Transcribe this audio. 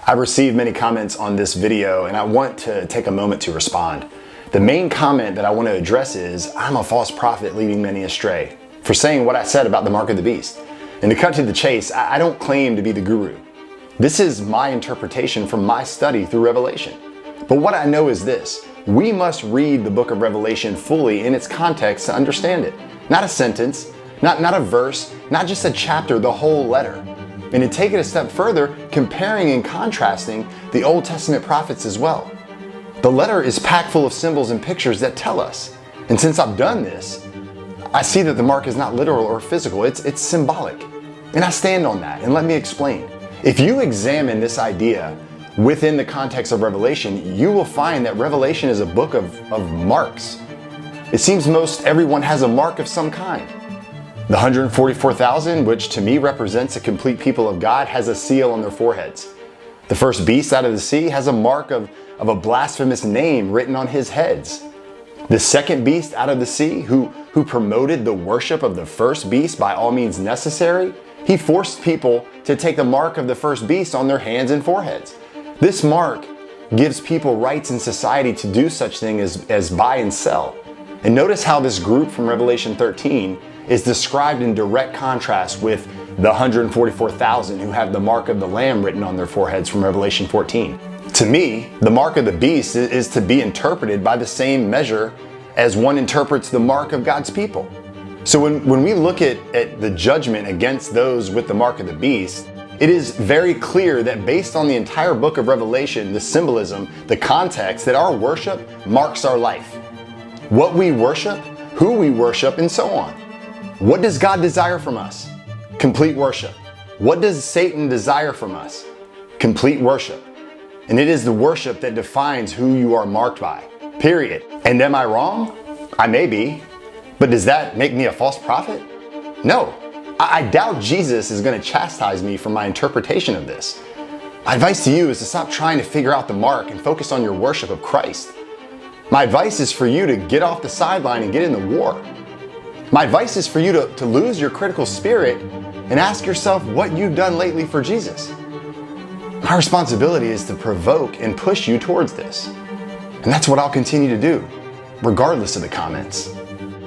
I've received many comments on this video and I want to take a moment to respond. The main comment that I want to address is, I'm a false prophet leading many astray, for saying what I said about the mark of the beast. And to cut to the chase, I don't claim to be the guru. This is my interpretation from my study through Revelation. But what I know is this: we must read the book of Revelation fully in its context to understand it. Not a sentence, not a verse, not just a chapter, the whole letter. And to take it a step further, comparing and contrasting the Old Testament prophets as well. The letter is packed full of symbols and pictures that tell us. And since I've done this, I see that the mark is not literal or physical, it's symbolic. And I stand on that, and let me explain. If you examine this idea within the context of Revelation, you will find that Revelation is a book of marks. It seems most everyone has a mark of some kind. The 144,000, which to me represents a complete people of God, has a seal on their foreheads. The first beast out of the sea has a mark of a blasphemous name written on his heads. The second beast out of the sea, who promoted the worship of the first beast by all means necessary, he forced people to take the mark of the first beast on their hands and foreheads. This mark gives people rights in society to do such things as buy and sell. And notice how this group from Revelation 13 is described in direct contrast with the 144,000 who have the mark of the Lamb written on their foreheads from Revelation 14. To me, the mark of the beast is to be interpreted by the same measure as one interprets the mark of God's people. So when we look at the judgment against those with the mark of the beast, it is very clear that based on the entire book of Revelation, the symbolism, the context, that our worship marks our life. What we worship, who we worship, and so on. What does God desire from us? Complete worship. What does Satan desire from us? Complete worship. And it is the worship that defines who you are marked by. Period. And am I wrong? I may be. But does that make me a false prophet? No. I doubt Jesus is going to chastise me for my interpretation of this. My advice to you is to stop trying to figure out the mark and focus on your worship of Christ. My advice is for you to get off the sideline and get in the war. My advice is for you to lose your critical spirit and ask yourself what you've done lately for Jesus. My responsibility is to provoke and push you towards this. And that's what I'll continue to do, regardless of the comments.